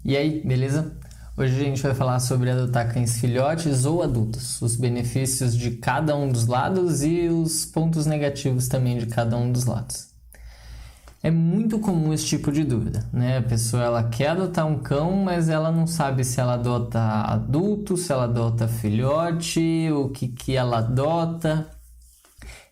E aí, beleza? Hoje a gente vai falar sobre adotar cães filhotes ou adultos, os benefícios de cada um dos lados e os pontos negativos também de cada um dos lados. É muito comum esse tipo de dúvida, né? A pessoa ela quer adotar um cão, mas ela não sabe se ela adota adulto, se ela adota filhote, o que ela adota.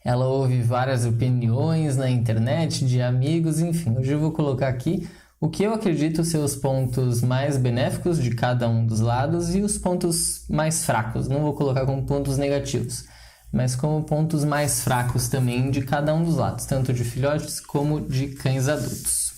Ela ouve várias opiniões na internet de amigos, enfim. Hoje eu vou colocar aqui o que eu acredito ser os pontos mais benéficos de cada um dos lados e os pontos mais fracos. Não vou colocar como pontos negativos, mas como pontos mais fracos também de cada um dos lados, tanto de filhotes como de cães adultos,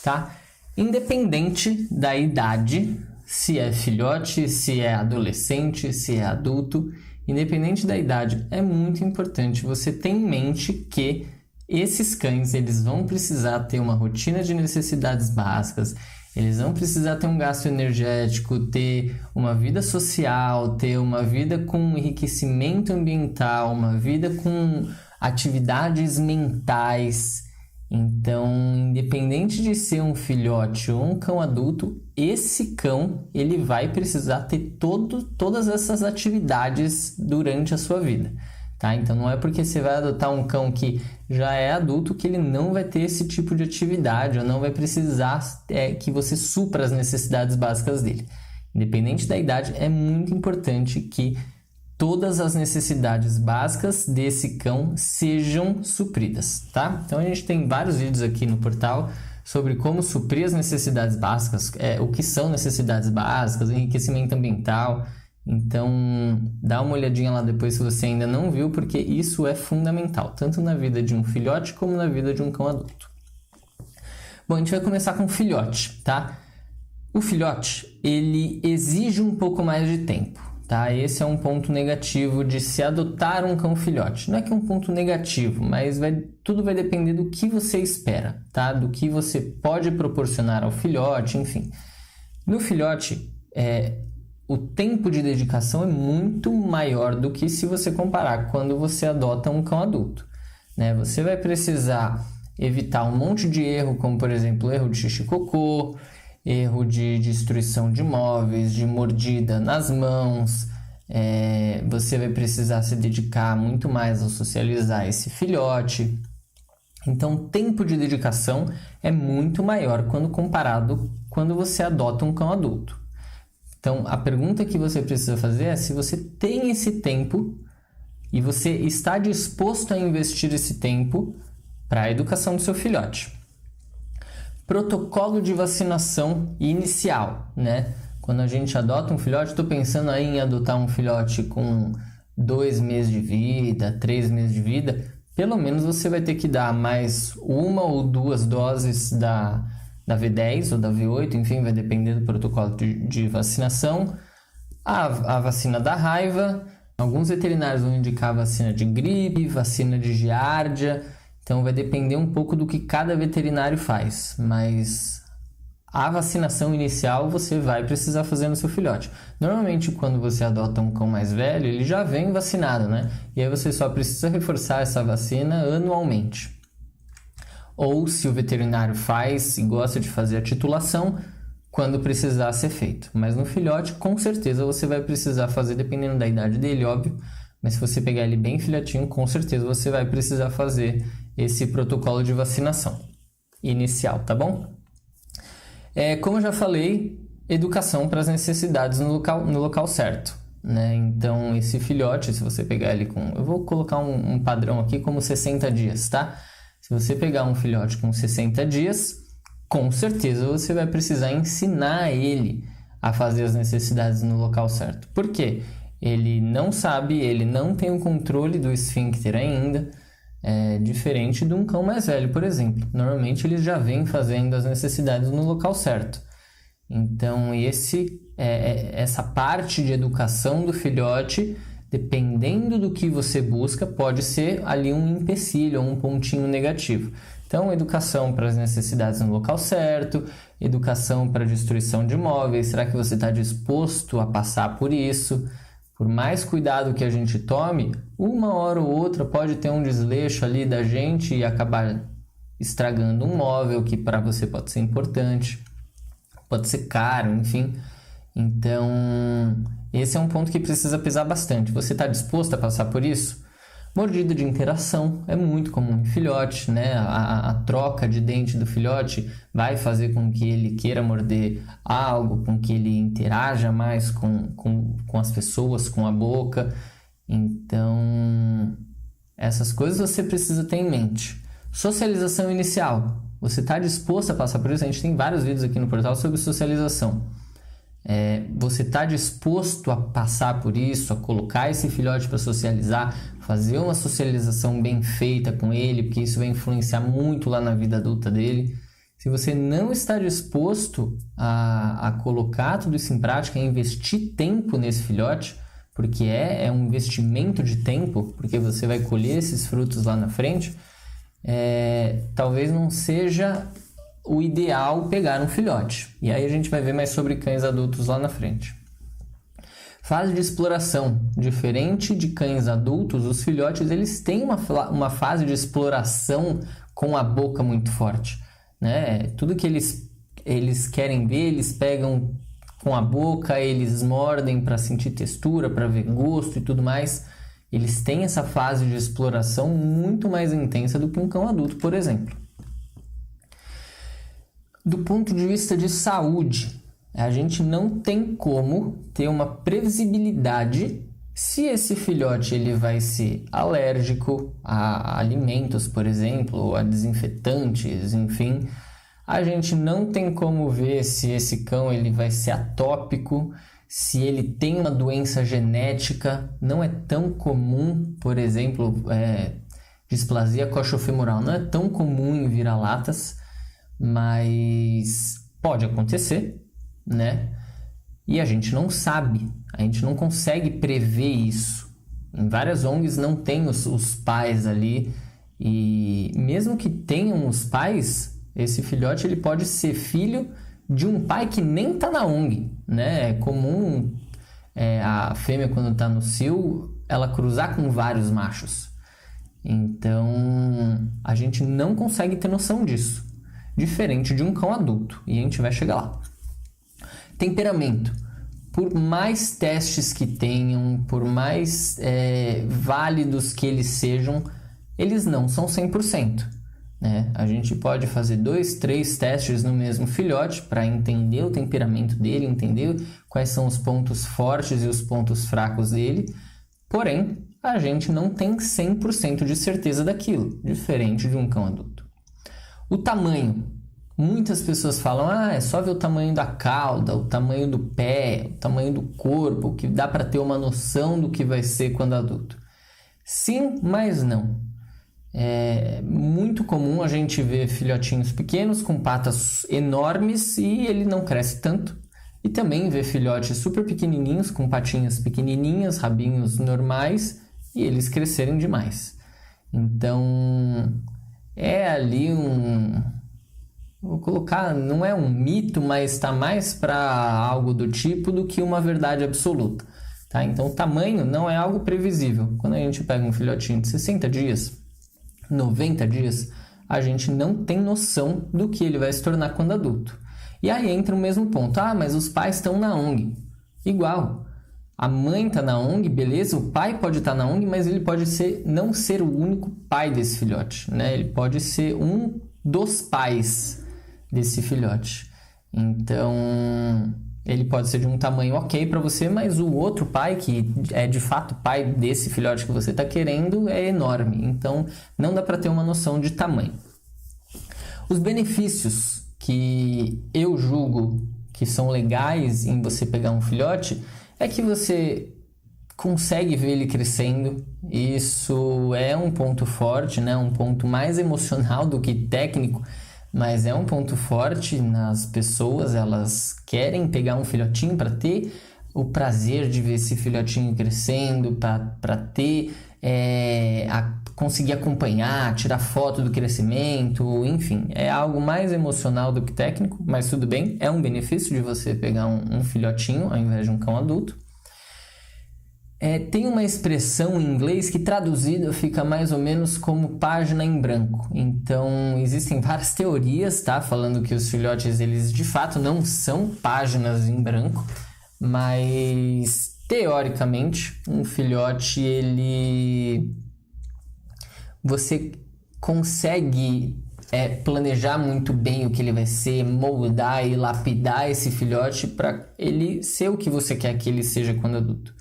tá? Independente da idade, se é filhote, se é adolescente, se é adulto, independente da idade, é muito importante você ter em mente que esses cães, eles vão precisar ter uma rotina de necessidades básicas, eles vão precisar ter um gasto energético, ter uma vida social, ter uma vida com enriquecimento ambiental, uma vida com atividades mentais. Então, independente de ser um filhote ou um cão adulto, esse cão ele vai precisar ter todas essas atividades durante a sua vida. Tá? Então não é porque você vai adotar um cão que já é adulto que ele não vai ter esse tipo de atividade ou não vai precisar que você supra as necessidades básicas dele. Independente da idade, é muito importante que todas as necessidades básicas desse cão sejam supridas, tá? Então a gente tem vários vídeos aqui no portal sobre como suprir as necessidades básicas, o que são necessidades básicas, enriquecimento ambiental. Então, dá uma olhadinha lá depois se você ainda não viu, porque isso é fundamental, tanto na vida de um filhote como na vida de um cão adulto. Bom, a gente vai começar com o filhote, tá? O filhote, ele exige um pouco mais de tempo, tá? Esse é um ponto negativo de se adotar um cão filhote. Não é que é um ponto negativo, mas tudo vai depender do que você espera, tá? Do que você pode proporcionar ao filhote, enfim. No filhote, o tempo de dedicação é muito maior do que se você comparar quando você adota um cão adulto, né? Você vai precisar evitar um monte de erro, como por exemplo, erro de xixi e cocô, erro de destruição de móveis, de mordida nas mãos. Você vai precisar se dedicar muito mais a socializar esse filhote. Então, o tempo de dedicação é muito maior quando comparado quando você adota um cão adulto. Então, a pergunta que você precisa fazer é se você tem esse tempo e você está disposto a investir esse tempo para a educação do seu filhote. Protocolo de vacinação inicial, né? Quando a gente adota um filhote, estou pensando aí em adotar um filhote com 2 meses de vida, 3 meses de vida, pelo menos você vai ter que dar mais 1 ou 2 doses da V10 ou da V8, enfim, vai depender do protocolo de vacinação. A vacina da raiva, alguns veterinários vão indicar vacina de gripe, vacina de giardia, então vai depender um pouco do que cada veterinário faz, mas a vacinação inicial você vai precisar fazer no seu filhote. Normalmente quando você adota um cão mais velho, ele já vem vacinado, né? E aí você só precisa reforçar essa vacina anualmente. Ou se o veterinário faz e gosta de fazer a titulação, quando precisar ser feito. Mas no filhote, com certeza você vai precisar fazer, dependendo da idade dele, óbvio. Mas se você pegar ele bem filhotinho, com certeza você vai precisar fazer esse protocolo de vacinação inicial, tá bom? Como eu já falei, educação para as necessidades no local certo, né? Então, esse filhote, se você pegar ele com... Eu vou colocar um padrão aqui como 60 dias, tá? Se você pegar um filhote com 60 dias, com certeza você vai precisar ensinar ele a fazer as necessidades no local certo. Por quê? Ele não sabe, ele não tem o controle do esfíncter ainda, diferente de um cão mais velho, por exemplo. Normalmente eles já vêm fazendo as necessidades no local certo. Então essa parte de educação do filhote, dependendo do que você busca, pode ser ali um empecilho ou um pontinho negativo. Então, educação para as necessidades no local certo, educação para a destruição de móveis. Será que você está disposto a passar por isso? Por mais cuidado que a gente tome, uma hora ou outra pode ter um desleixo ali da gente e acabar estragando um móvel que para você pode ser importante. pode ser caro, enfim. Então, esse é um ponto que precisa pesar bastante. Você está disposto a passar por isso? Mordida de interação é muito comum em filhote, né? A troca de dente do filhote vai fazer com que ele queira morder algo, com que ele interaja mais com as pessoas, com a boca. Então, essas coisas você precisa ter em mente. Socialização inicial. Você está disposto a passar por isso? A gente tem vários vídeos aqui no portal sobre socialização. Você está disposto a passar por isso, a colocar esse filhote para socializar, fazer uma socialização bem feita com ele, porque isso vai influenciar muito lá na vida adulta dele. Se você não está disposto a colocar tudo isso em prática, a investir tempo nesse filhote, porque é um investimento de tempo, porque você vai colher esses frutos lá na frente, talvez não seja o ideal pegar um filhote. E aí a gente vai ver mais sobre cães adultos lá na frente. Fase de exploração. Diferente de cães adultos, os filhotes eles têm uma fase de exploração com a boca muito forte, né? Tudo que eles querem ver, eles pegam com a boca, eles mordem para sentir textura, para ver gosto e tudo mais. Eles têm essa fase de exploração muito mais intensa do que um cão adulto, por exemplo. Do ponto de vista de saúde, a gente não tem como ter uma previsibilidade se esse filhote ele vai ser alérgico a alimentos, por exemplo, ou a desinfetantes, enfim. A gente não tem como ver se esse cão ele vai ser atópico, se ele tem uma doença genética. Não é tão comum, por exemplo, displasia coxofemoral. Não é tão comum em vira-latas, mas pode acontecer, né? E a gente não sabe, a gente não consegue prever isso. Em várias ONGs não tem os pais ali, e mesmo que tenham os pais, esse filhote ele pode ser filho de um pai que nem está na ONG, né? É comum a fêmea, quando está no cio, ela cruzar com vários machos. Então, a gente não consegue ter noção disso. Diferente de um cão adulto, e a gente vai chegar lá. Temperamento. Por mais testes que tenham, por mais válidos que eles sejam, eles não são 100%. Né? A gente pode fazer 2, 3 testes no mesmo filhote para entender o temperamento dele, entender quais são os pontos fortes e os pontos fracos dele, porém, a gente não tem 100% de certeza daquilo, diferente de um cão adulto. O tamanho. Muitas pessoas falam, é só ver o tamanho da cauda, o tamanho do pé, o tamanho do corpo, que dá para ter uma noção do que vai ser quando adulto. Sim, mas não. É muito comum a gente ver filhotinhos pequenos com patas enormes e ele não cresce tanto. E também ver filhotes super pequenininhos com patinhas pequenininhas, rabinhos normais e eles crescerem demais. Então, é ali vou colocar, não é um mito, mas está mais para algo do tipo do que uma verdade absoluta. Tá? Então, o tamanho não é algo previsível. Quando a gente pega um filhotinho de 60 dias, 90 dias, a gente não tem noção do que ele vai se tornar quando adulto. E aí entra o mesmo ponto. Mas os pais estão na ONG. Igual. A mãe está na ONG, beleza? O pai pode estar na ONG, mas ele pode não ser o único pai desse filhote, né? Ele pode ser um dos pais desse filhote. Então, ele pode ser de um tamanho ok para você, mas o outro pai, que é de fato pai desse filhote que você está querendo, é enorme. Então, não dá para ter uma noção de tamanho. Os benefícios que eu julgo que são legais em você pegar um filhote é que você consegue ver ele crescendo. Isso é um ponto forte, né? Um ponto mais emocional do que técnico, mas é um ponto forte nas pessoas. Elas querem pegar um filhotinho para ter o prazer de ver esse filhotinho crescendo, para ter, conseguir acompanhar, tirar foto do crescimento, enfim, é algo mais emocional do que técnico, mas tudo bem, é um benefício de você pegar um filhotinho ao invés de um cão adulto. Tem uma expressão em inglês que traduzida fica mais ou menos como página em branco. Então, existem várias teorias, tá? Falando que os filhotes, eles de fato não são páginas em branco, mas teoricamente, um filhote, você consegue planejar muito bem o que ele vai ser, moldar e lapidar esse filhote para ele ser o que você quer que ele seja quando adulto.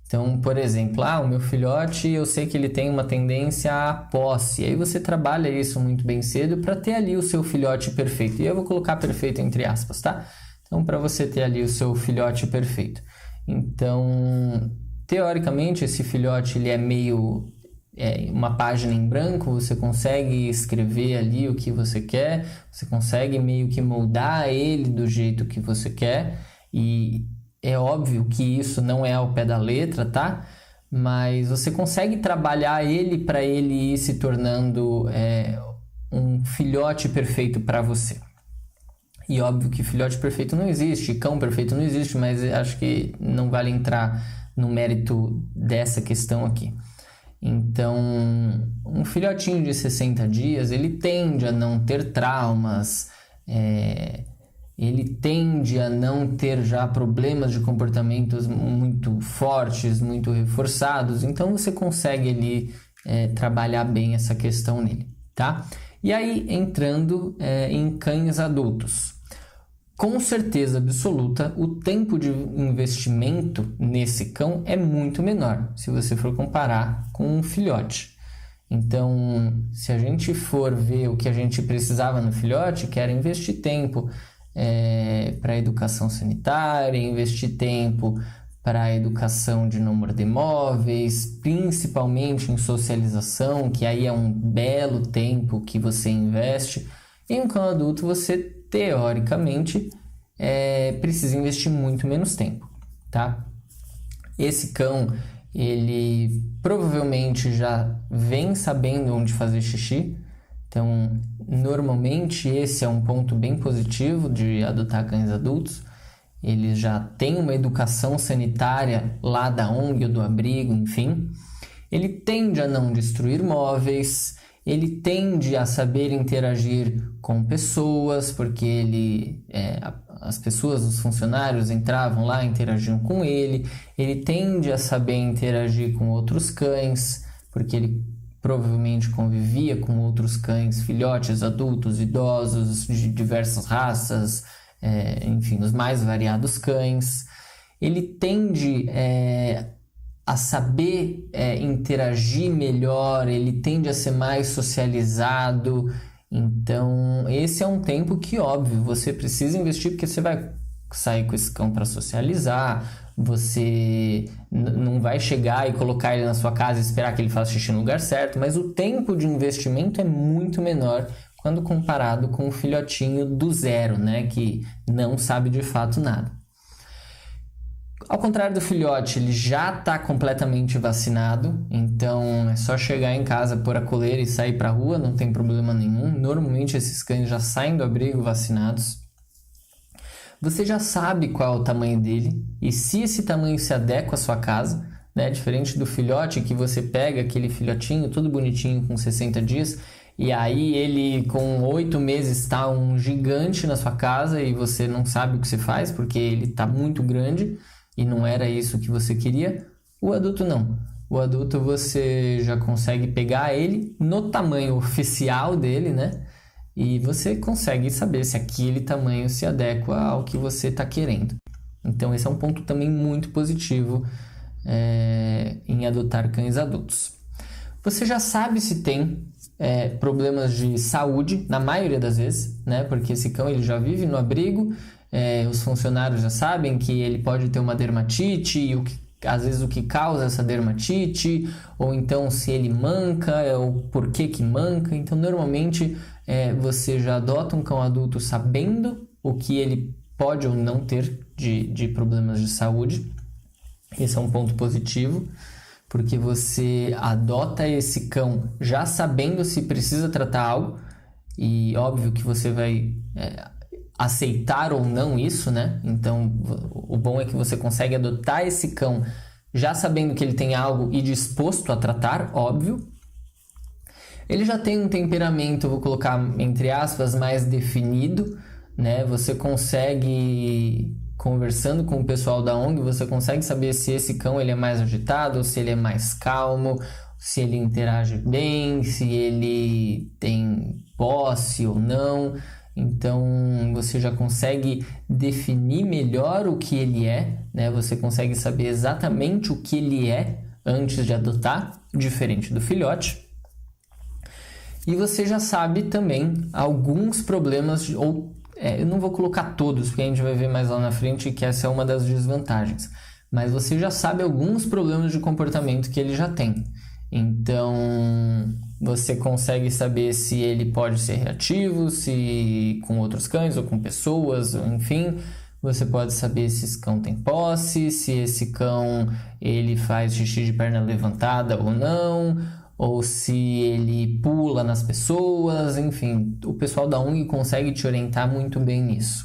Então, por exemplo, o meu filhote, eu sei que ele tem uma tendência à posse. E aí você trabalha isso muito bem cedo para ter ali o seu filhote perfeito. E eu vou colocar perfeito entre aspas, tá? Então, para você ter ali o seu filhote perfeito. Então, teoricamente, esse filhote ele é meio uma página em branco. Você consegue escrever ali o que você quer. Você consegue meio que moldar ele do jeito que você quer. E é óbvio que isso não é ao pé da letra, tá? Mas você consegue trabalhar ele para ele ir se tornando um filhote perfeito para você. E óbvio que filhote perfeito não existe, cão perfeito não existe, mas acho que não vale entrar no mérito dessa questão aqui. Então, um filhotinho de 60 dias, ele tende a não ter traumas, ele tende a não ter já problemas de comportamentos muito fortes, muito reforçados. Então, você consegue ali trabalhar bem essa questão nele, tá? E aí, entrando em cães adultos. Com certeza absoluta, o tempo de investimento nesse cão é muito menor, se você for comparar com um filhote. Então, se a gente for ver o que a gente precisava no filhote, que era investir tempo para a educação sanitária, investir tempo para a educação de não morder móveis, principalmente em socialização, que aí é um belo tempo que você investe. Em um cão adulto, você, teoricamente, precisa investir muito menos tempo, tá? Esse cão, ele provavelmente já vem sabendo onde fazer xixi. Então, normalmente esse é um ponto bem positivo de adotar cães adultos. Eles já têm uma educação sanitária lá da ONG ou do abrigo, enfim. Ele tende a não destruir móveis, ele tende a saber interagir com pessoas, porque as pessoas, os funcionários entravam lá, interagiam com ele. Ele tende a saber interagir com outros cães, porque ele provavelmente convivia com outros cães, filhotes, adultos, idosos, de diversas raças, enfim, os mais variados cães. Ele tende a saber interagir melhor, ele tende a ser mais socializado. Então, esse é um tempo que, óbvio, você precisa investir, porque você vai sair com esse cão para socializar. Você não vai chegar e colocar ele na sua casa e esperar que ele faça xixi no lugar certo, mas o tempo de investimento é muito menor quando comparado com o filhotinho do zero, né, que não sabe de fato nada. Ao contrário do filhote, ele já está completamente vacinado, então é só chegar em casa, pôr a coleira e sair para a rua, não tem problema nenhum. Normalmente esses cães já saem do abrigo vacinados. Você já sabe qual é o tamanho dele e se esse tamanho se adequa à sua casa, né? Diferente do filhote, que você pega aquele filhotinho todo bonitinho com 60 dias e aí ele com 8 meses está um gigante na sua casa e você não sabe o que você faz porque ele está muito grande e não era isso que você queria. O adulto não. O adulto você já consegue pegar ele no tamanho oficial dele, né? E você consegue saber se aquele tamanho se adequa ao que você está querendo. Então, esse é um ponto também muito positivo em adotar cães adultos. Você já sabe se tem problemas de saúde, na maioria das vezes, né? Porque esse cão ele já vive no abrigo, os funcionários já sabem que ele pode ter uma dermatite e às vezes o que causa essa dermatite, ou então se ele manca, ou por que manca. Então, normalmente, você já adota um cão adulto sabendo o que ele pode ou não ter de problemas de saúde. Esse é um ponto positivo, porque você adota esse cão já sabendo se precisa tratar algo, e óbvio que você vai aceitar ou não isso, né? Então, o bom é que você consegue adotar esse cão já sabendo que ele tem algo e disposto a tratar, óbvio. Ele já tem um temperamento, vou colocar entre aspas, mais definido, né? Você consegue, conversando com o pessoal da ONG, você consegue saber se esse cão ele é mais agitado, se ele é mais calmo, se ele interage bem, se ele tem posse ou não. Então, você já consegue definir melhor o que ele é, né? Você consegue saber exatamente o que ele é antes de adotar, diferente do filhote. E você já sabe também alguns problemas, eu não vou colocar todos, porque a gente vai ver mais lá na frente que essa é uma das desvantagens. Mas você já sabe alguns problemas de comportamento que ele já tem. Então, você consegue saber se ele pode ser reativo, se com outros cães ou com pessoas, enfim. Você pode saber se esse cão tem posse, se esse cão ele faz xixi de perna levantada ou não, ou se ele pula nas pessoas, enfim. O pessoal da ONG consegue te orientar muito bem nisso.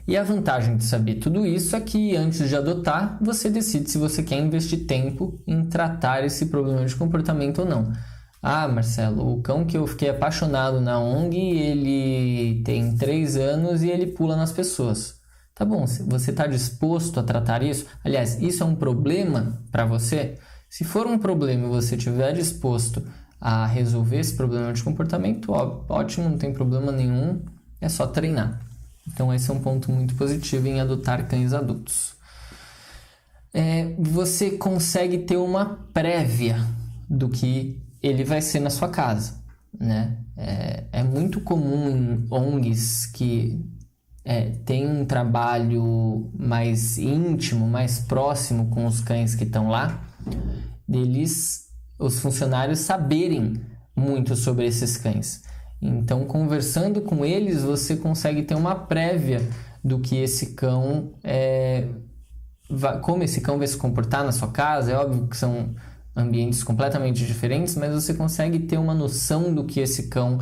E a vantagem de saber tudo isso é que antes de adotar, você decide se você quer investir tempo em tratar esse problema de comportamento ou não. Ah, Marcelo, o cão que eu fiquei apaixonado na ONG, ele tem 3 anos e ele pula nas pessoas. Tá bom, você está disposto a tratar isso? Aliás, isso é um problema para você? Se for um problema e você estiver disposto a resolver esse problema de comportamento, ótimo, não tem problema nenhum, é só treinar. Então, esse é um ponto muito positivo em adotar cães adultos. Você consegue ter uma prévia do que ele vai ser na sua casa, né? É muito comum em ONGs que tem um trabalho mais íntimo, mais próximo com os cães que estão lá, os funcionários saberem muito sobre esses cães. Então, conversando com eles, você consegue ter uma prévia do que esse cão como esse cão vai se comportar na sua casa. É óbvio que são ambientes completamente diferentes, mas você consegue ter uma noção do que esse cão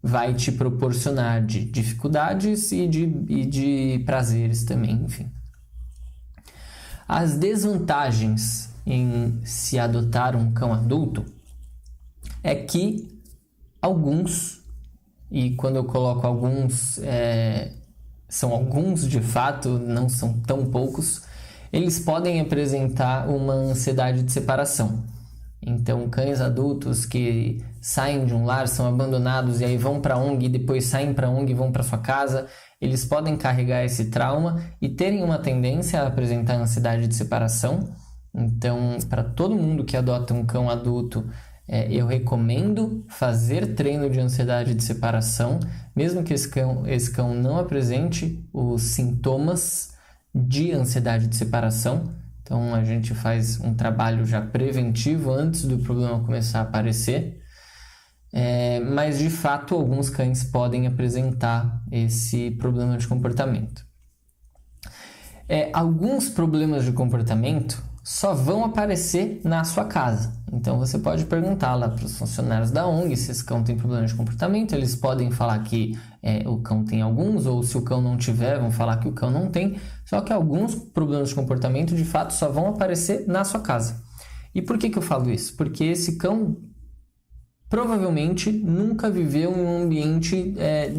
vai te proporcionar de dificuldades e de prazeres também, enfim. As desvantagens em se adotar um cão adulto é que alguns, e quando eu coloco alguns, são alguns de fato, não são tão poucos, eles podem apresentar uma ansiedade de separação. Então, cães adultos que saem de um lar, são abandonados e aí vão para a ONG, e depois saem para a ONG e vão para sua casa, eles podem carregar esse trauma e terem uma tendência a apresentar ansiedade de separação. Então, para todo mundo que adota um cão adulto, eu recomendo fazer treino de ansiedade de separação, mesmo que esse cão não apresente os sintomas de ansiedade de separação. Então, a gente faz um trabalho já preventivo antes do problema começar a aparecer. Mas, de fato, alguns cães podem apresentar esse problema de comportamento. Alguns problemas de comportamento só vão aparecer na sua casa. Então, você pode perguntar lá para os funcionários da ONG se esse cão tem problema de comportamento. Eles podem falar que o cão tem alguns, ou se o cão não tiver, vão falar que o cão não tem. Só que alguns problemas de comportamento, de fato, só vão aparecer na sua casa. E por que eu falo isso? Porque esse cão provavelmente nunca viveu em um ambiente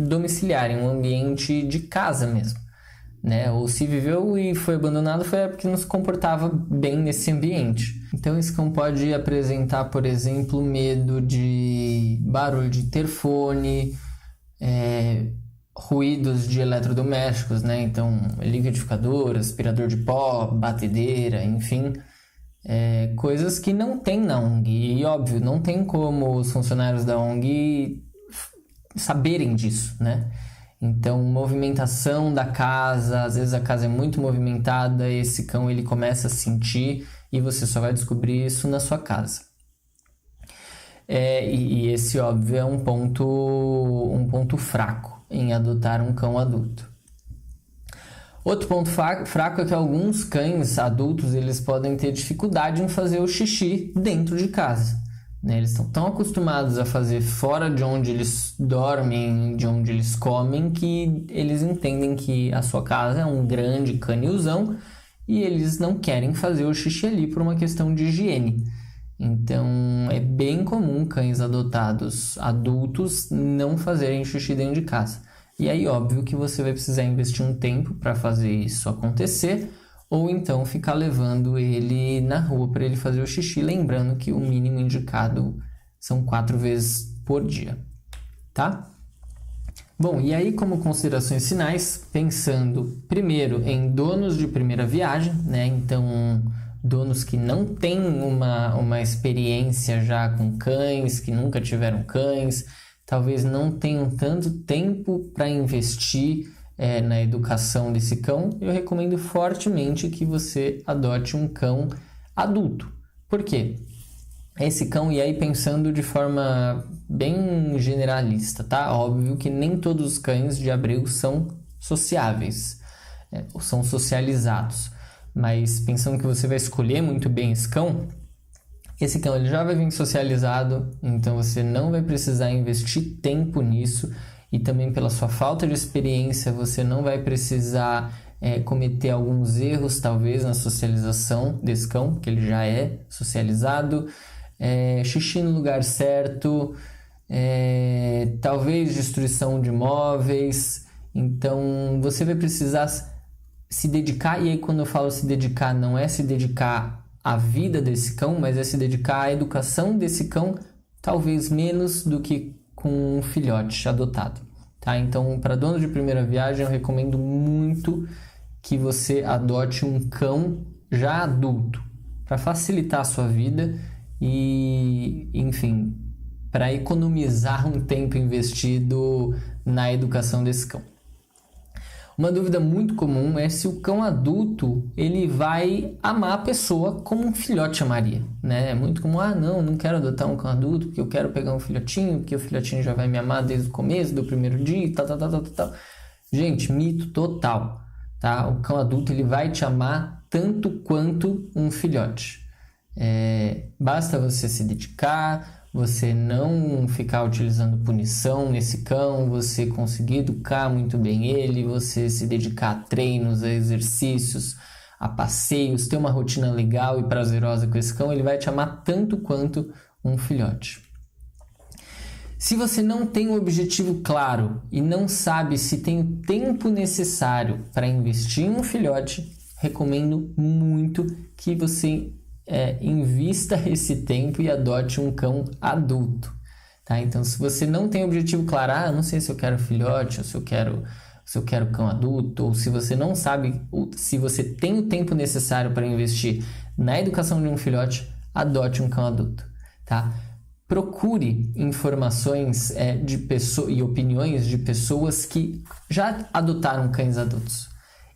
domiciliar, em um ambiente de casa mesmo. Né? Ou se viveu e foi abandonado foi porque não se comportava bem nesse ambiente. Então esse cão pode apresentar, por exemplo, medo de barulho de interfone, ruídos de eletrodomésticos, né? Então liquidificador, aspirador de pó, batedeira, enfim, coisas que não tem na ONG. E óbvio, não tem como os funcionários da ONG saberem disso, né? Então, movimentação da casa, às vezes a casa é muito movimentada, esse cão ele começa a sentir e você só vai descobrir isso na sua casa. E esse, óbvio, é um ponto fraco em adotar um cão adulto. Outro ponto fraco é que alguns cães adultos eles podem ter dificuldade em fazer o xixi dentro de casa. Eles estão tão acostumados a fazer fora de onde eles dormem, de onde eles comem, que eles entendem que a sua casa é um grande canilzão e eles não querem fazer o xixi ali por uma questão de higiene. Então, é bem comum cães adotados adultos não fazerem xixi dentro de casa. E aí, óbvio que você vai precisar investir um tempo para fazer isso acontecer, ou então ficar levando ele na rua para ele fazer o xixi, lembrando que o mínimo indicado são 4 vezes por dia, tá? Bom, e aí como considerações finais, pensando primeiro em donos de primeira viagem, né? Então, donos que não têm uma experiência já com cães, que nunca tiveram cães, talvez não tenham tanto tempo para investir na educação desse cão, eu recomendo fortemente que você adote um cão adulto. Por quê? Esse cão, e aí pensando de forma bem generalista, tá? Óbvio que nem todos os cães de abrigo são sociáveis, são socializados. Mas pensando que você vai escolher muito bem esse cão ele já vai vir socializado, então você não vai precisar investir tempo nisso, e também pela sua falta de experiência você não vai precisar cometer alguns erros talvez na socialização desse cão, porque ele já é socializado, xixi no lugar certo, talvez destruição de móveis. Então você vai precisar se dedicar, e aí quando eu falo se dedicar, não é se dedicar à vida desse cão, mas é se dedicar à educação desse cão, talvez menos do que com um filhote adotado, tá? Então, para dono de primeira viagem, eu recomendo muito que você adote um cão já adulto, para facilitar a sua vida e, enfim, para economizar um tempo investido na educação desse cão. Uma dúvida muito comum é se o cão adulto ele vai amar a pessoa como um filhote amaria, né? É muito comum, não quero adotar um cão adulto porque eu quero pegar um filhotinho, porque o filhotinho já vai me amar desde o começo, do primeiro dia e tal. Gente, mito total, tá? O cão adulto ele vai te amar tanto quanto um filhote. Basta você se dedicar, você não ficar utilizando punição nesse cão, você conseguir educar muito bem ele, você se dedicar a treinos, a exercícios, a passeios, ter uma rotina legal e prazerosa com esse cão, ele vai te amar tanto quanto um filhote. Se você não tem um objetivo claro e não sabe se tem o tempo necessário para investir em um filhote, recomendo muito que você invista esse tempo e adote um cão adulto, tá? Então, se você não tem objetivo claro, não sei se eu quero filhote, ou se eu quero cão adulto, ou se você não sabe se você tem o tempo necessário para investir na educação de um filhote, adote um cão adulto, tá? Procure informações e opiniões de pessoas que já adotaram cães adultos.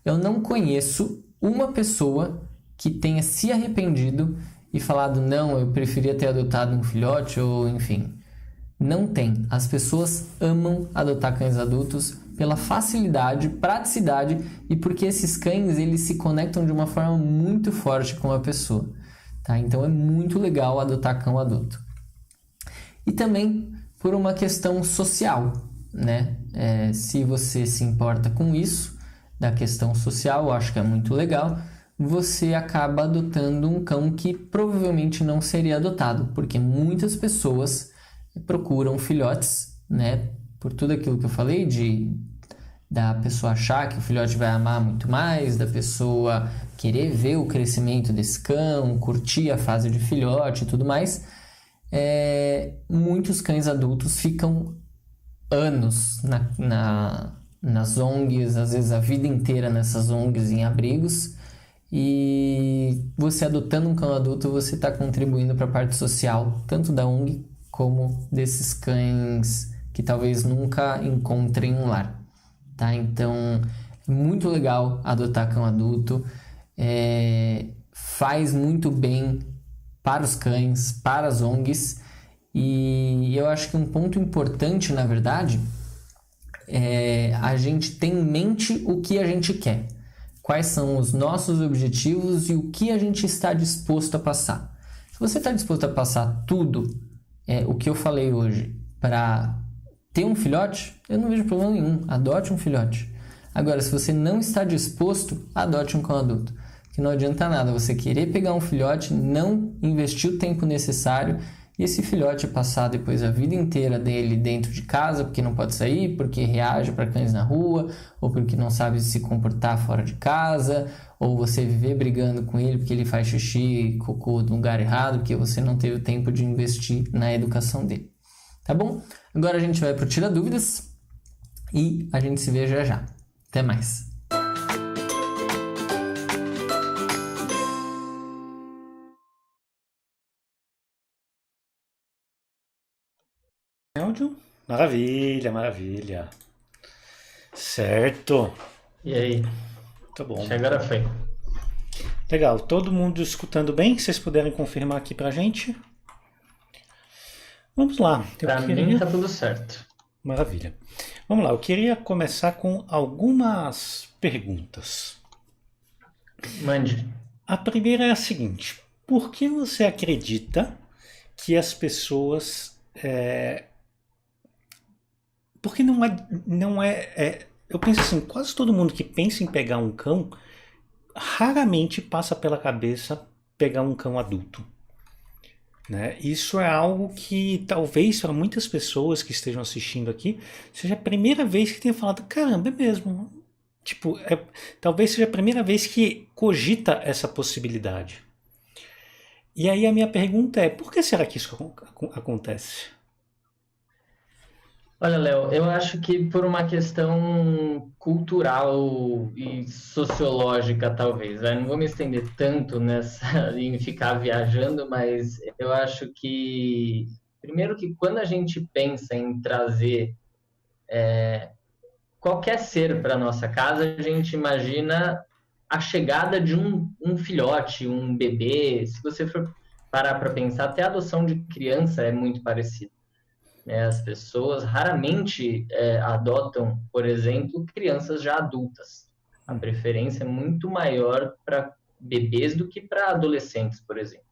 Eu não conheço uma pessoa que tenha se arrependido e falado, não, eu preferia ter adotado um filhote, ou enfim. Não tem. As pessoas amam adotar cães adultos pela facilidade, praticidade e porque esses cães eles se conectam de uma forma muito forte com a pessoa, tá? Então é muito legal adotar cão adulto. E também por uma questão social, né? Se você se importa com isso, da questão social, eu acho que é muito legal, você acaba adotando um cão que provavelmente não seria adotado, porque muitas pessoas procuram filhotes, né? Por tudo aquilo que eu falei, da pessoa achar que o filhote vai amar muito mais, da pessoa querer ver o crescimento desse cão, curtir a fase de filhote e tudo mais. Muitos cães adultos ficam anos nas ONGs, às vezes a vida inteira nessas ONGs em abrigos, e você adotando um cão adulto, você está contribuindo para a parte social, tanto da ONG como desses cães que talvez nunca encontrem um lar, tá? Então, é muito legal adotar cão adulto, faz muito bem para os cães, para as ONGs, e eu acho que um ponto importante, na verdade, é a gente ter em mente o que a gente quer. Quais são os nossos objetivos e o que a gente está disposto a passar. Se você está disposto a passar tudo o que eu falei hoje para ter um filhote, eu não vejo problema nenhum, adote um filhote. Agora, se você não está disposto, adote um cão adulto. Porque que não adianta nada você querer pegar um filhote, não investir o tempo necessário e esse filhote passar depois a vida inteira dele dentro de casa, porque não pode sair, porque reage para cães na rua, ou porque não sabe se comportar fora de casa, ou você viver brigando com ele porque ele faz xixi e cocô no lugar errado, porque você não teve tempo de investir na educação dele. Tá bom? Agora a gente vai para o Tira Dúvidas e a gente se vê já já. Até mais! Áudio? Maravilha, maravilha. Certo. E aí? Tá bom. Agora foi. Legal. Todo mundo escutando bem? Se vocês puderem confirmar aqui pra gente. Vamos lá. Pra mim tá tudo certo. Maravilha. Vamos lá. Eu queria começar com algumas perguntas. Mande. A primeira é a seguinte. Por que você acredita que as pessoas... Porque eu penso assim, quase todo mundo que pensa em pegar um cão, raramente passa pela cabeça pegar um cão adulto. Né? Isso é algo que talvez para muitas pessoas que estejam assistindo aqui, seja a primeira vez que tenha falado, caramba, é mesmo. Tipo, talvez seja a primeira vez que cogita essa possibilidade. E aí a minha pergunta é, por que será que isso acontece? Olha, Léo, eu acho que por uma questão cultural e sociológica, talvez, né? Não vou me estender tanto nessa em ficar viajando, mas eu acho que, primeiro que quando a gente pensa em trazer qualquer ser para nossa casa, a gente imagina a chegada de um filhote, um bebê. Se você for parar para pensar, até a adoção de criança é muito parecida. As pessoas raramente adotam, por exemplo, crianças já adultas. A preferência é muito maior para bebês do que para adolescentes, por exemplo.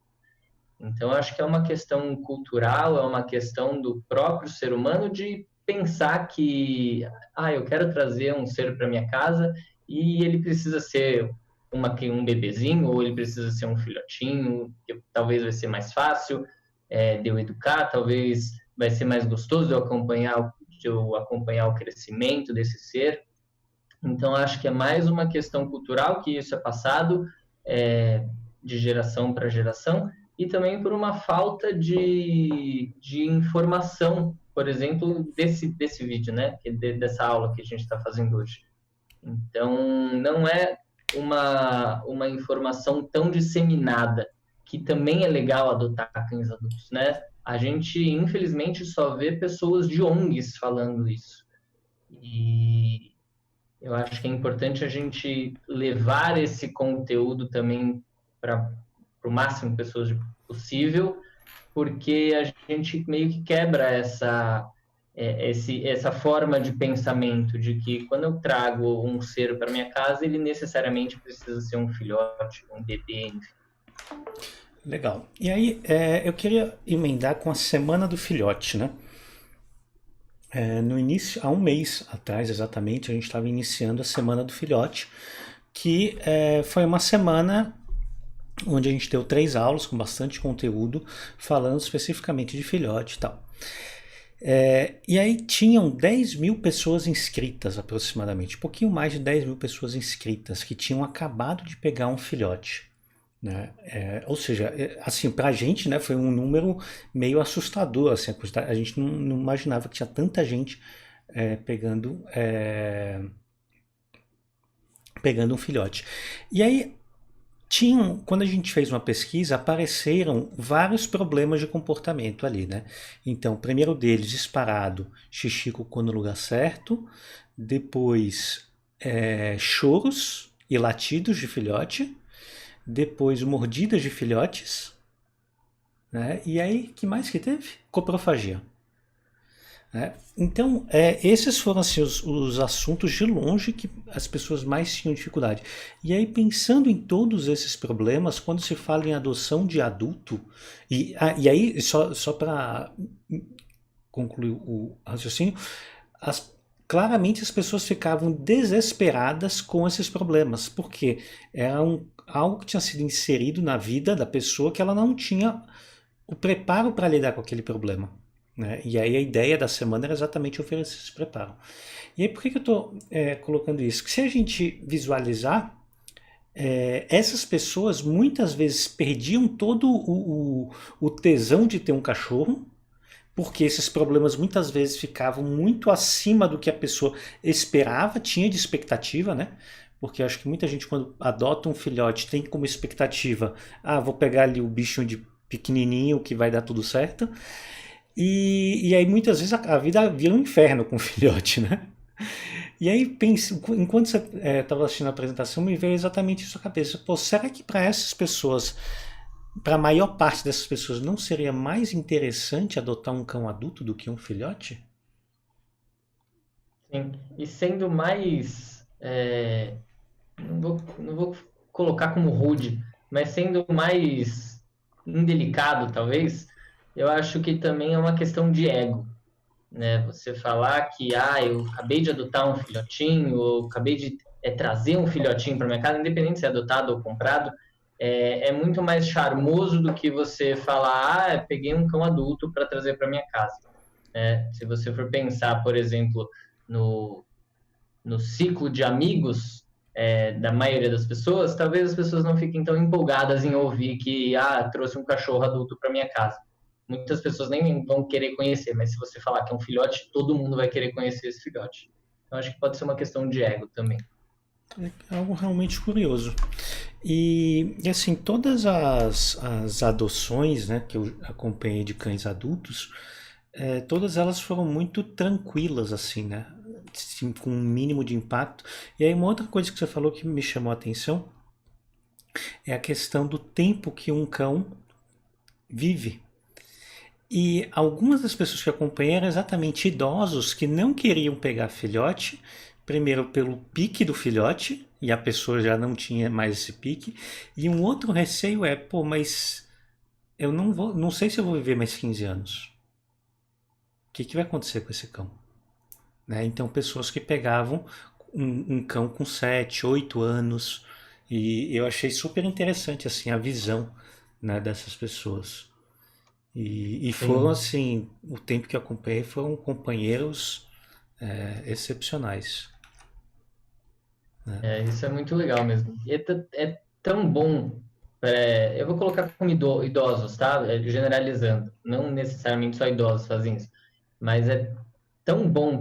Então, acho que é uma questão cultural, é uma questão do próprio ser humano de pensar que, eu quero trazer um ser para minha casa e ele precisa ser um bebezinho ou ele precisa ser um filhotinho, que talvez vai ser mais fácil de eu educar, talvez vai ser mais gostoso de eu acompanhar o crescimento desse ser. Então, acho que é mais uma questão cultural, que isso é passado de geração para geração, e também por uma falta de informação, por exemplo, desse vídeo, né? Dessa aula que a gente está fazendo hoje. Então, não é uma informação tão disseminada, que também é legal adotar cães adultos, né? A gente, infelizmente, só vê pessoas de ONGs falando isso. E eu acho que é importante a gente levar esse conteúdo também para o máximo de pessoas possível, porque a gente meio que quebra essa forma de pensamento de que quando eu trago um ser para minha casa, ele necessariamente precisa ser um filhote, um bebê, enfim. Legal. E aí, eu queria emendar com a Semana do Filhote, né? No início, há um mês atrás exatamente, a gente estava iniciando a Semana do Filhote, que foi uma semana onde a gente deu 3 aulas com bastante conteúdo, falando especificamente de filhote e tal. E aí tinham 10 mil pessoas inscritas aproximadamente, um pouquinho mais de 10 mil pessoas inscritas, que tinham acabado de pegar um filhote. Né? Ou seja, assim, pra gente, né, foi um número meio assustador, assim, a gente não imaginava que tinha tanta gente pegando um filhote. E aí, quando a gente fez uma pesquisa, apareceram vários problemas de comportamento ali, né? Então, o primeiro deles, disparado, xixi cocô no lugar certo, depois choros e latidos de filhote, depois mordidas de filhotes, né? E aí, que mais que teve? Coprofagia. Então, esses foram assim, os assuntos de longe que as pessoas mais tinham dificuldade. E aí, pensando em todos esses problemas, quando se fala em adoção de adulto, e aí, só para concluir o raciocínio, claramente as pessoas ficavam desesperadas com esses problemas, porque algo que tinha sido inserido na vida da pessoa que ela não tinha o preparo para lidar com aquele problema, né? E aí a ideia da semana era exatamente oferecer esse preparo. E aí por que eu estou colocando isso? Que se a gente visualizar, essas pessoas muitas vezes perdiam todo o tesão de ter um cachorro, porque esses problemas muitas vezes ficavam muito acima do que a pessoa esperava, tinha de expectativa, né? Porque eu acho que muita gente, quando adota um filhote, tem como expectativa: vou pegar ali o bichinho de pequenininho que vai dar tudo certo. E aí muitas vezes a vida vira um inferno com o filhote, né? E aí, enquanto você estava assistindo a apresentação, me veio exatamente isso à cabeça. Pô, será que para essas pessoas, para a maior parte dessas pessoas, não seria mais interessante adotar um cão adulto do que um filhote? Sim. E sendo mais, não vou colocar como rude, mas sendo mais indelicado, talvez, eu acho que também é uma questão de ego, né? Você falar que, eu acabei de adotar um filhotinho, ou acabei de trazer um filhotinho para minha casa, independente se é adotado ou comprado, é muito mais charmoso do que você falar, peguei um cão adulto para trazer para minha casa, né? Se você for pensar, por exemplo, no, no ciclo de amigos da maioria das pessoas, talvez as pessoas não fiquem tão empolgadas em ouvir que trouxe um cachorro adulto para minha casa. Muitas pessoas nem vão querer conhecer, mas se você falar que é um filhote, todo mundo vai querer conhecer esse filhote. Então acho que pode ser uma questão de ego também. É algo realmente curioso. E assim, todas as adoções, né, que eu acompanhei de cães adultos, todas elas foram muito tranquilas, assim, né? Assim, com um mínimo de impacto. E aí uma outra coisa que você falou que me chamou a atenção é a questão do tempo que um cão vive. E algumas das pessoas que eu acompanhei eram exatamente idosos que não queriam pegar filhote, primeiro pelo pique do filhote, e a pessoa já não tinha mais esse pique, e um outro receio mas eu não sei se eu vou viver mais 15 anos. O que vai acontecer com esse cão? Né? Então, pessoas que pegavam um cão com 7, 8 anos, e eu achei super interessante assim a visão, né, dessas pessoas. E foram assim, o tempo que eu acompanhei foram companheiros excepcionais. Né? Isso é muito legal mesmo. E é tão bom. Eu vou colocar como idosos, tá? Generalizando. Não necessariamente só idosos fazem isso. Mas é tão bom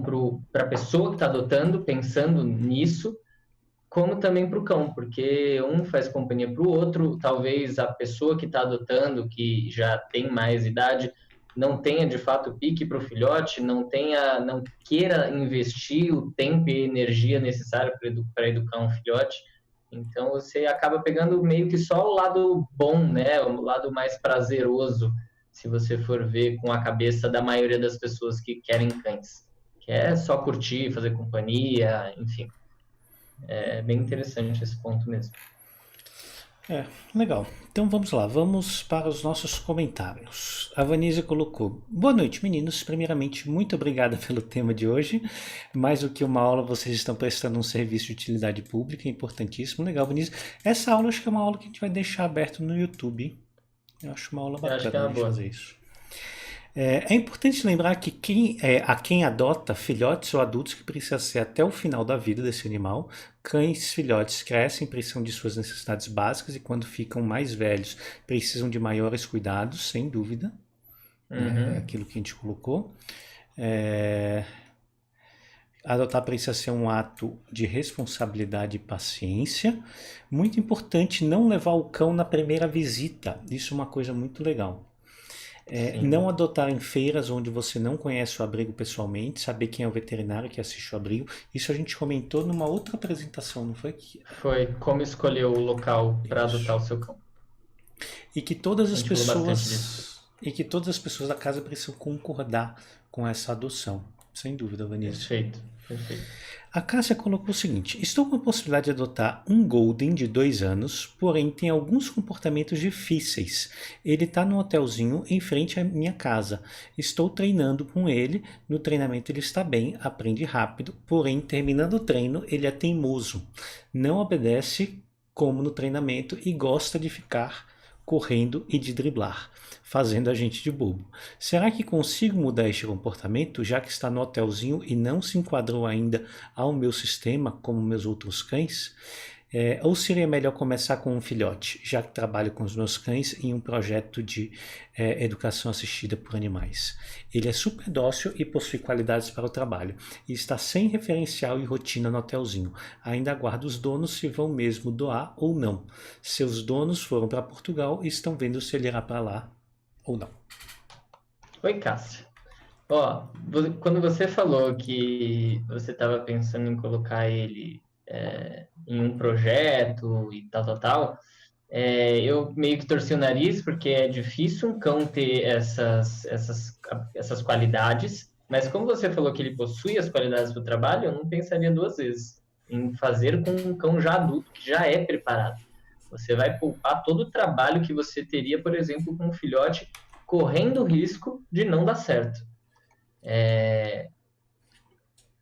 para a pessoa que está adotando, pensando nisso, como também para o cão, porque um faz companhia para o outro, talvez a pessoa que está adotando, que já tem mais idade, não tenha de fato pique para o filhote, não queira investir o tempo e energia necessária para educar um filhote. Então você acaba pegando meio que só o lado bom, né? O lado mais prazeroso, se você for ver com a cabeça da maioria das pessoas que querem cães, que é só curtir, fazer companhia, enfim. É bem interessante esse ponto mesmo. Legal. Então vamos lá, vamos para os nossos comentários. A Vanisa colocou: boa noite, meninos. Primeiramente, muito obrigada pelo tema de hoje. Mais do que uma aula, vocês estão prestando um serviço de utilidade pública, importantíssimo. Legal, Vanisa. Essa aula acho que é uma aula que a gente vai deixar aberto no YouTube. Eu acho uma aula bacana de fazer isso. É importante lembrar que a quem adota filhotes ou adultos que precisa ser até o final da vida desse animal. Cães filhotes crescem, precisam de suas necessidades básicas e quando ficam mais velhos precisam de maiores cuidados, sem dúvida. É aquilo que a gente colocou. Adotar precisa ser um ato de responsabilidade e paciência. Muito importante não levar o cão na primeira visita. Isso é uma coisa muito legal. Não adotar em feiras onde você não conhece o abrigo pessoalmente, saber quem é o veterinário que assiste o abrigo. Isso a gente comentou numa outra apresentação, não foi? Foi como escolher o local para adotar o seu cão. E que todas as pessoas da casa precisam concordar com essa adoção. Sem dúvida, Vanessa. Perfeito. A Cássia colocou o seguinte: estou com a possibilidade de adotar um Golden de 2 anos, porém tem alguns comportamentos difíceis. Ele está no hotelzinho em frente à minha casa. Estou treinando com ele. No treinamento ele está bem, aprende rápido, porém terminando o treino ele é teimoso. Não obedece como no treinamento e gosta de ficar correndo e de driblar, fazendo a gente de bobo. Será que consigo mudar este comportamento, já que está no hotelzinho e não se enquadrou ainda ao meu sistema, como meus outros cães? Ou seria melhor começar com um filhote, já que trabalho com os meus cães em um projeto de educação assistida por animais? Ele é super dócil e possui qualidades para o trabalho, e está sem referencial e rotina no hotelzinho. Ainda aguardo os donos se vão mesmo doar ou não. Seus donos foram para Portugal e estão vendo se ele irá para lá ou não. Oi, Cássio. Ó, quando você falou que você estava pensando em colocar ele em um projeto e tal, eu meio que torci o nariz, porque é difícil um cão ter essas qualidades, mas como você falou que ele possui as qualidades do trabalho, eu não pensaria duas vezes em fazer com um cão já adulto, que já é preparado. Você vai poupar todo o trabalho que você teria, por exemplo, com um filhote correndo o risco de não dar certo.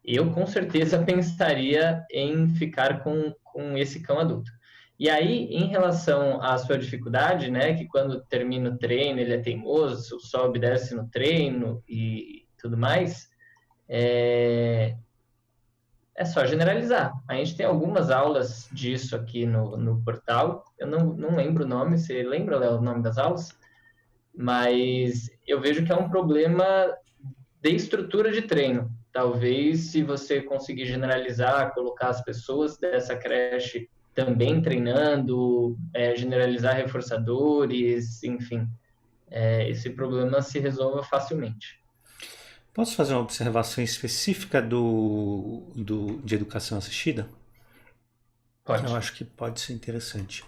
Eu com certeza pensaria em ficar com esse cão adulto. E aí, em relação à sua dificuldade, né, que quando termina o treino ele é teimoso, sobe e desce no treino e tudo mais, é só generalizar. A gente tem algumas aulas disso aqui no portal. Eu não lembro o nome, você lembra, Léo, o nome das aulas? Mas eu vejo que é um problema de estrutura de treino. Talvez, se você conseguir generalizar, colocar as pessoas dessa creche também treinando, generalizar reforçadores, enfim, esse problema se resolva facilmente. Posso fazer uma observação específica de educação assistida? Pode. Eu acho que pode ser interessante.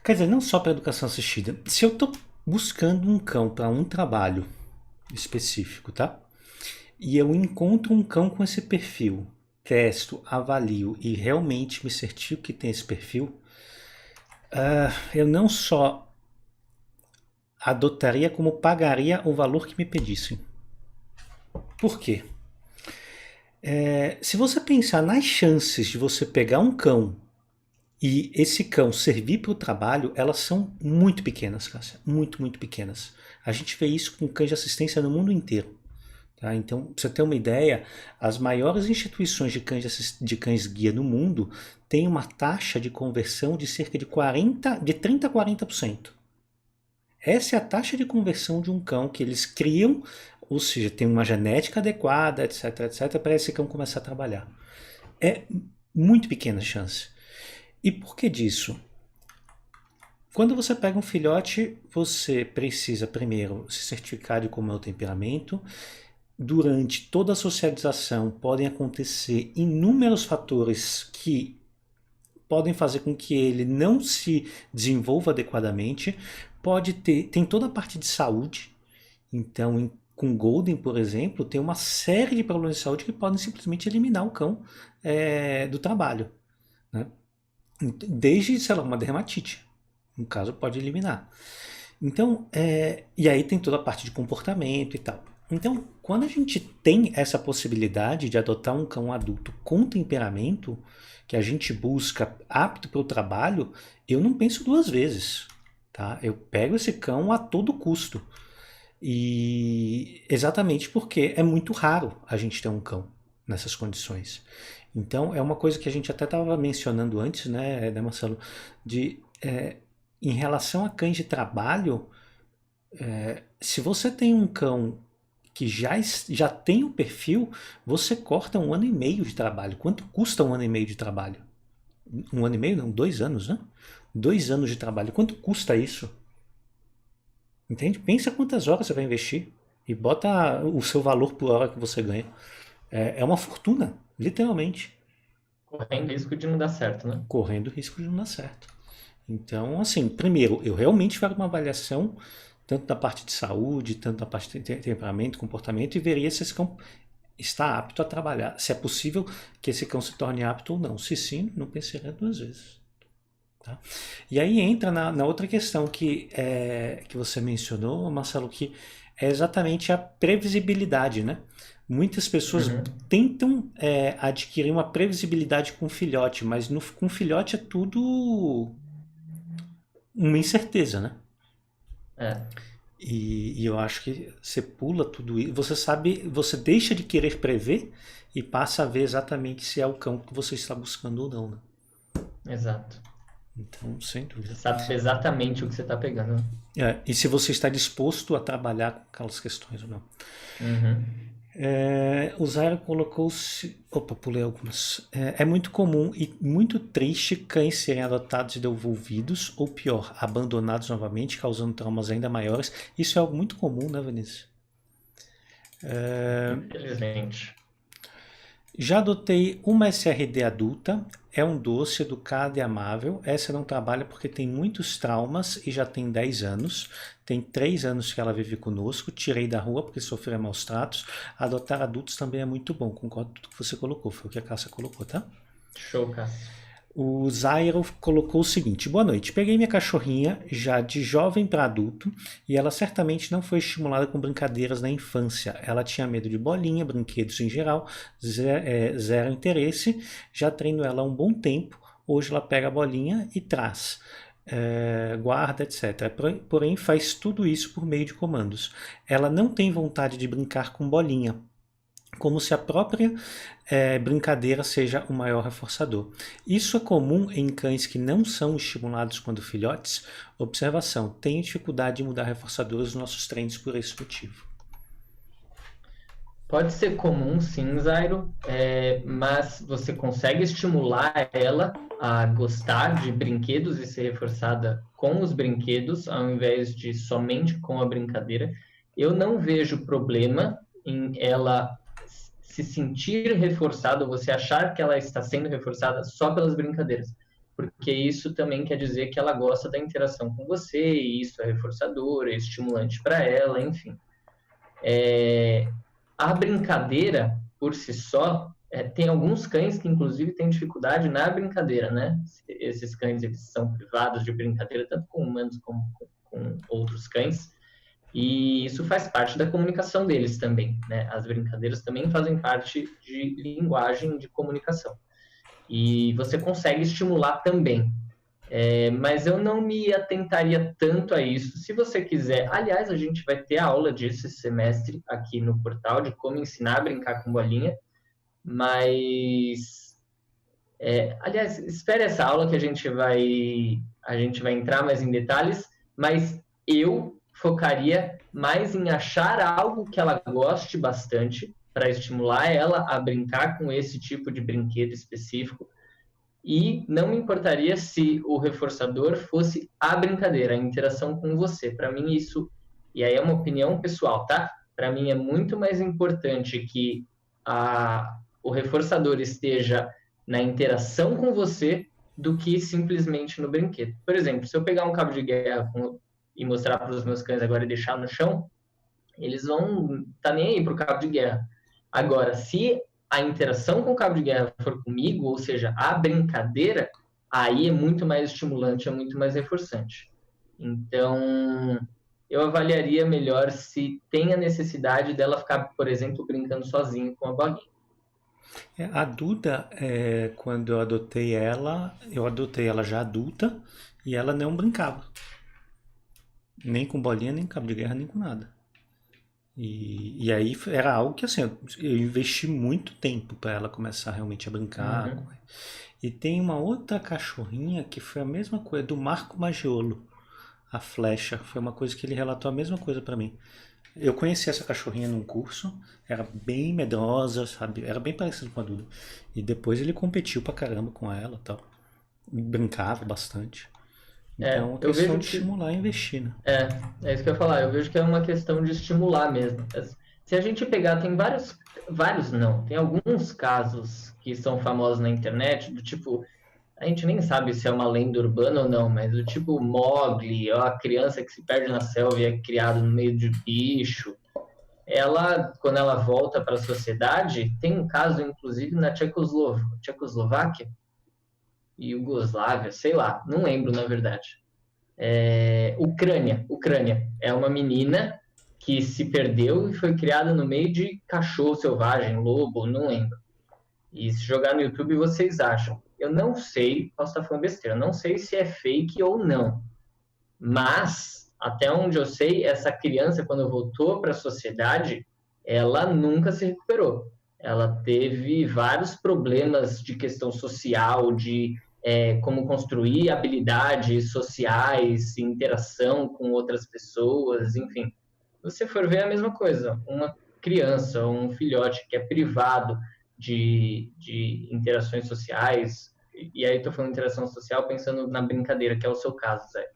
Quer dizer, não só para educação assistida. Se eu estou buscando um cão para um trabalho específico, tá? E eu encontro um cão com esse perfil, testo, avalio e realmente me certifico que tem esse perfil, eu não só adotaria, como pagaria o valor que me pedissem. Por quê? Se você pensar nas chances de você pegar um cão e esse cão servir para o trabalho, elas são muito pequenas, Cássia. Muito, muito pequenas. A gente vê isso com cães de assistência no mundo inteiro. Tá? Então, para você ter uma ideia, as maiores instituições de cães guia no mundo têm uma taxa de conversão de cerca de 30% a 40%. Essa é a taxa de conversão de um cão que eles criam, ou seja, tem uma genética adequada, etc, etc, para esse cão começar a trabalhar. É muito pequena a chance. E por que disso? Quando você pega um filhote, você precisa primeiro se certificar de como é o temperamento. Durante toda a socialização podem acontecer inúmeros fatores que podem fazer com que ele não se desenvolva adequadamente. Tem toda a parte de saúde. Então, com Golden, por exemplo, tem uma série de problemas de saúde que podem simplesmente eliminar o cão do trabalho, né? Desde, sei lá, uma dermatite. No caso, pode eliminar. Então, e aí tem toda a parte de comportamento e tal. Então, quando a gente tem essa possibilidade de adotar um cão adulto com temperamento, que a gente busca apto para o trabalho, eu não penso duas vezes. Tá? Eu pego esse cão a todo custo. E exatamente porque é muito raro a gente ter um cão nessas condições. Então, é uma coisa que a gente até estava mencionando antes, né, Marcelo? Em relação a cães de trabalho, se você tem um cão que já tem um perfil, você corta 1 ano e meio de trabalho. Quanto custa 1 ano e meio de trabalho? 1 ano e meio? Não, 2 anos, né? 2 anos de trabalho. Quanto custa isso? Entende? Pensa quantas horas você vai investir e bota o seu valor por hora que você ganha. É uma fortuna, literalmente. Correndo risco de não dar certo, né? Correndo risco de não dar certo. Então, assim, primeiro, eu realmente faço uma avaliação tanto da parte de saúde, tanto da parte de temperamento, comportamento, e veria se esse cão está apto a trabalhar, se é possível que esse cão se torne apto ou não. Se sim, não pensaria 2 vezes. Tá? E aí entra na outra questão que você mencionou, Marcelo, que é exatamente a previsibilidade, né? Muitas pessoas tentam adquirir uma previsibilidade com filhote, mas com filhote é tudo uma incerteza, né? É, E eu acho que você pula tudo isso. Você sabe, você deixa de querer prever e passa a ver exatamente se é o cão que você está buscando ou não, né? exato. Então, sem Você dúvida. sabe exatamente o que você está pegando, né? E se você está disposto a trabalhar com aquelas questões ou não. Uhum. O Zairo colocou-se. Opa, pulei algumas. É muito comum e muito triste cães serem adotados e devolvidos, ou pior, abandonados novamente, causando traumas ainda maiores. Isso é algo muito comum, né, Vinícius? Infelizmente. Já adotei uma SRD adulta, é um doce, educada e amável. Essa não trabalha porque tem muitos traumas e já tem 10 anos. Tem 3 anos que ela vive conosco. Tirei da rua porque sofreu maus tratos. Adotar adultos também é muito bom. Concordo com tudo que você colocou. Foi o que a Cássia colocou, tá? Show, Cássio. O Zairo colocou o seguinte: boa noite. Peguei minha cachorrinha já de jovem para adulto e ela certamente não foi estimulada com brincadeiras na infância. Ela tinha medo de bolinha, brinquedos em geral, zero interesse. Já treino ela há um bom tempo. Hoje ela pega a bolinha e traz. Guarda, etc. Porém, faz tudo isso por meio de comandos. Ela não tem vontade de brincar com bolinha, como se a própria brincadeira seja o maior reforçador. Isso é comum em cães que não são estimulados quando filhotes. Observação: tenho dificuldade de mudar reforçadores nos nossos treinos por esse motivo. Pode ser comum, sim, Zairo, mas você consegue estimular ela a gostar de brinquedos e ser reforçada com os brinquedos, ao invés de somente com a brincadeira. Eu não vejo problema em ela se sentir reforçada, ou você achar que ela está sendo reforçada só pelas brincadeiras, porque isso também quer dizer que ela gosta da interação com você, e isso é reforçador, é estimulante para ela, enfim. A brincadeira, por si só, tem alguns cães que, inclusive, têm dificuldade na brincadeira, né? Esses cães, eles são privados de brincadeira, tanto com humanos como com outros cães, e isso faz parte da comunicação deles também, né? As brincadeiras também fazem parte de linguagem de comunicação. E você consegue estimular também. Mas eu não me atentaria tanto a isso. Se você quiser, aliás, a gente vai ter aula disso esse semestre aqui no portal, de como ensinar a brincar com bolinha, mas aliás, espere essa aula que a gente vai entrar mais em detalhes, mas eu focaria mais em achar algo que ela goste bastante para estimular ela a brincar com esse tipo de brinquedo específico. E não me importaria se o reforçador fosse a brincadeira, a interação com você. Para mim, isso, e aí é uma opinião pessoal, tá? Para mim é muito mais importante que o reforçador esteja na interação com você do que simplesmente no brinquedo. Por exemplo, se eu pegar um cabo de guerra e mostrar para os meus cães agora e deixar no chão, eles vão tá nem aí pro cabo de guerra. Agora, se a interação com o cabo de guerra for comigo, ou seja, a brincadeira, aí é muito mais estimulante, é muito mais reforçante. Então, eu avaliaria melhor se tem a necessidade dela ficar, por exemplo, brincando sozinha com a bolinha. A Duda, quando eu adotei ela já adulta e ela não brincava. Nem com bolinha, nem com cabo de guerra, nem com nada. E aí era algo que assim, eu investi muito tempo para ela começar realmente a brincar. Uhum. E tem uma outra cachorrinha que foi a mesma coisa, do Marco Maggiolo, a Flecha. Foi uma coisa que ele relatou a mesma coisa para mim. Eu conheci essa cachorrinha num curso, era bem medrosa, sabe? Era bem parecido com a Duda. E depois ele competiu pra caramba com ela e tal. Brincava bastante. Então, é uma questão de estimular e investir, né? É isso que eu ia falar. Eu vejo que é uma questão de estimular mesmo. Se a gente pegar, tem vários não, tem alguns casos que são famosos na internet, do tipo, a gente nem sabe se é uma lenda urbana ou não, mas do tipo Mowgli, ó, a criança que se perde na selva e é criada no meio de bicho. Ela, quando ela volta para a sociedade, tem um caso, inclusive, na Tchecoslováquia, Iugoslávia, sei lá, não lembro na verdade. Ucrânia. É uma menina que se perdeu e foi criada no meio de cachorro selvagem, lobo, não lembro. E se jogar no YouTube vocês acham. Eu não sei, posso estar falando besteira, eu não sei se é fake ou não. Mas, até onde eu sei, essa criança, quando voltou para a sociedade, ela nunca se recuperou. Ela teve vários problemas de questão social, de como construir habilidades sociais, interação com outras pessoas, enfim. Se você for ver, é a mesma coisa. Uma criança, um filhote que é privado de interações sociais, e aí estou falando de interação social pensando na brincadeira, que é o seu caso, Zé.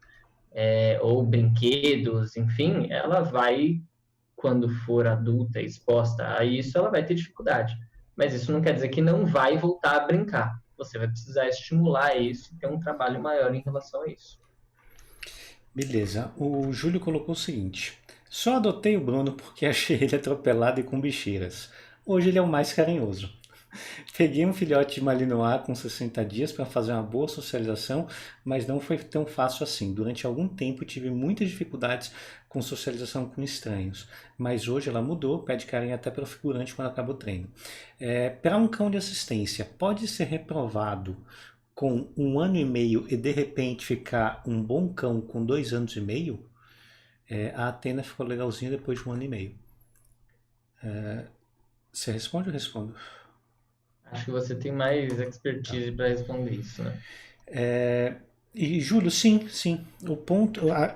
Ou brinquedos, enfim, ela vai, quando for adulta, exposta a isso, ela vai ter dificuldade. Mas isso não quer dizer que não vai voltar a brincar. Você vai precisar estimular isso e ter um trabalho maior em relação a isso. Beleza. O Júlio colocou o seguinte: só adotei o Bruno porque achei ele atropelado e com bicheiras. Hoje ele é o mais carinhoso. Peguei um filhote de Malinois com 60 dias para fazer uma boa socialização, mas não foi tão fácil assim. Durante algum tempo tive muitas dificuldades com socialização com estranhos, mas hoje ela mudou, pede carinho até para o figurante quando acaba o treino. Para um cão de assistência, pode ser reprovado com 1 ano e meio e de repente ficar um bom cão com 2 anos e meio? A Atena ficou legalzinha depois de 1 ano e meio. Você responde ou eu respondo? Acho que você tem mais expertise para responder isso, né? E, Júlio, sim, sim.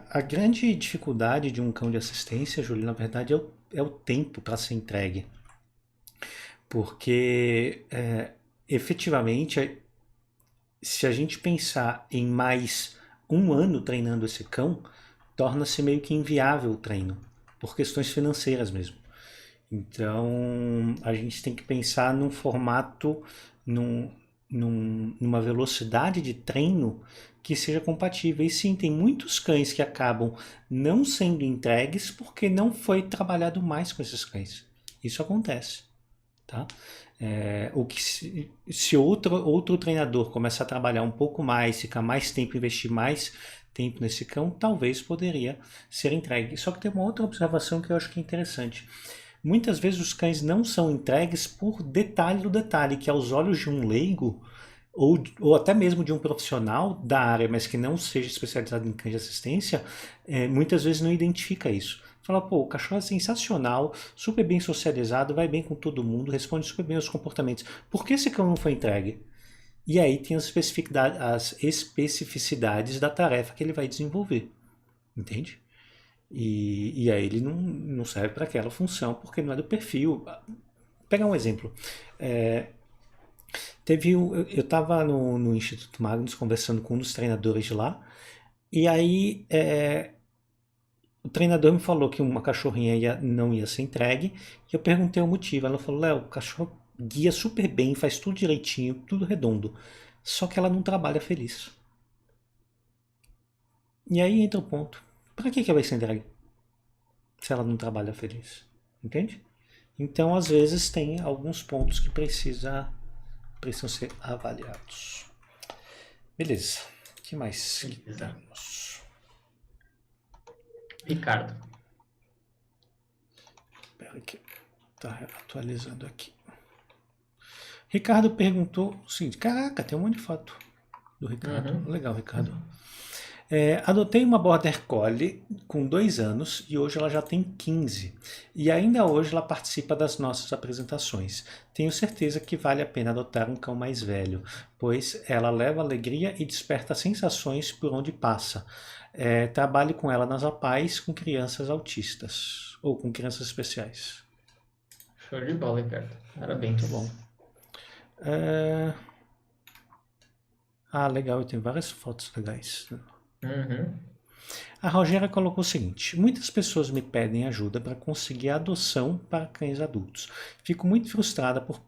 A grande dificuldade de um cão de assistência, Júlio, na verdade, é o tempo para ser entregue. Porque, efetivamente, se a gente pensar em mais 1 ano treinando esse cão, torna-se meio que inviável o treino, por questões financeiras mesmo. Então, a gente tem que pensar num formato, numa velocidade de treino que seja compatível. E sim, tem muitos cães que acabam não sendo entregues porque não foi trabalhado mais com esses cães. Isso acontece, tá? Se outro treinador começar a trabalhar um pouco mais, ficar mais tempo, investir mais tempo nesse cão, talvez poderia ser entregue. Só que tem uma outra observação que eu acho que é interessante. Muitas vezes os cães não são entregues por detalhe do detalhe, que aos olhos de um leigo, ou até mesmo de um profissional da área, mas que não seja especializado em cães de assistência, muitas vezes não identifica isso. Fala, pô, o cachorro é sensacional, super bem socializado, vai bem com todo mundo, responde super bem aos comportamentos. Por que esse cão não foi entregue? E aí tem as especificidades da tarefa que ele vai desenvolver, entende? E aí ele não serve para aquela função, porque não é do perfil. Vou pegar um exemplo. Eu estava no Instituto Magnus conversando com um dos treinadores de lá, e aí o treinador me falou que uma cachorrinha não ia ser entregue, e eu perguntei o motivo. Ela falou, Léo, o cachorro guia super bem, faz tudo direitinho, tudo redondo, só que ela não trabalha feliz. E aí entra o ponto. Para que ela vai ser entregue? Se ela não trabalha feliz. Entende? Então, às vezes, tem alguns pontos que precisam ser avaliados. Beleza. O que mais? Ricardo. Espera aqui. Tá atualizando aqui. Ricardo perguntou o seguinte. Caraca, tem um monte de foto do Ricardo. Uhum. Legal, Ricardo. Adotei uma Border Collie com 2 anos e hoje ela já tem 15. E ainda hoje ela participa das nossas apresentações. Tenho certeza que vale a pena adotar um cão mais velho, pois ela leva alegria e desperta sensações por onde passa. Trabalho com ela nas APAES com crianças autistas ou com crianças especiais. Show de bola, Ricardo. Parabéns. Muito bom. Legal, eu tenho várias fotos legais. Uhum. A Rogéria colocou o seguinte: muitas pessoas me pedem ajuda para conseguir a adoção para cães adultos. Fico muito frustrada por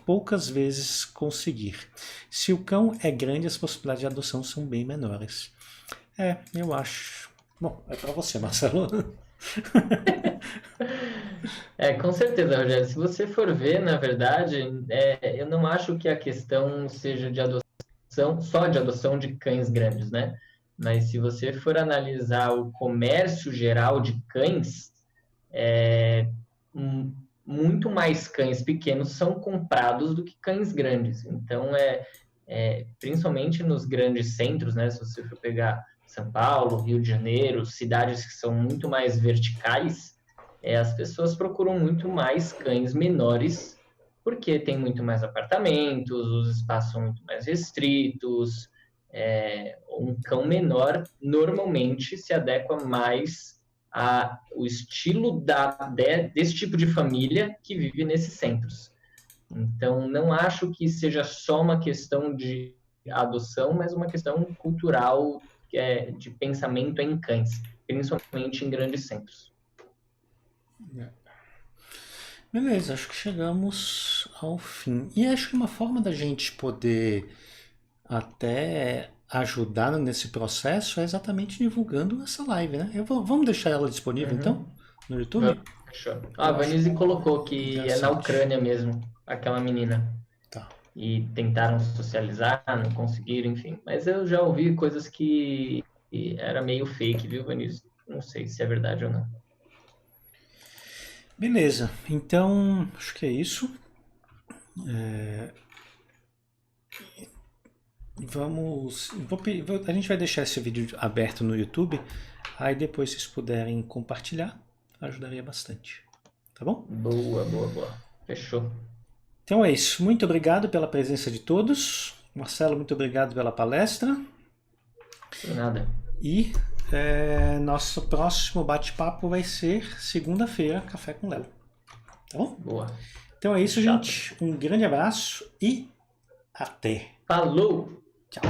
poucas vezes conseguir. Se o cão é grande, as possibilidades de adoção são bem menores. Eu acho. Bom, é para você, Marcelo. Com certeza, Rogério. Se você for ver, na verdade, eu não acho que a questão seja de adoção, só de adoção de cães grandes, né? mas se você for analisar o comércio geral de cães, muito mais cães pequenos são comprados do que cães grandes. Então, principalmente nos grandes centros, né? Se você for pegar São Paulo, Rio de Janeiro, cidades que são muito mais verticais, as pessoas procuram muito mais cães menores, porque tem muito mais apartamentos, os espaços são muito mais restritos. Um cão menor normalmente se adequa mais o estilo desse tipo de família que vive nesses centros. Então, não acho que seja só uma questão de adoção, mas uma questão cultural de pensamento em cães, principalmente em grandes centros. Beleza, acho que chegamos ao fim. E acho que uma forma da gente poder até ajudar nesse processo é exatamente divulgando essa live, né? Vamos deixar ela disponível então no YouTube? Fechou. A Vanise colocou que é na Ucrânia mesmo, aquela menina. Tá. E tentaram socializar, não conseguiram, enfim. Mas eu já ouvi coisas que era meio fake, viu, Vanise? Não sei se é verdade ou não. Beleza, então acho que é isso. A gente vai deixar esse vídeo aberto no YouTube, aí depois vocês puderem compartilhar, ajudaria bastante, tá bom? Boa. Fechou. Então é isso, muito obrigado pela presença de todos. Marcelo, muito obrigado pela palestra. De nada. E nosso próximo bate-papo vai ser segunda-feira, Café com Lelo. Tá bom? Boa. Então é isso, gente. Um grande abraço e até. Falou! Tchau.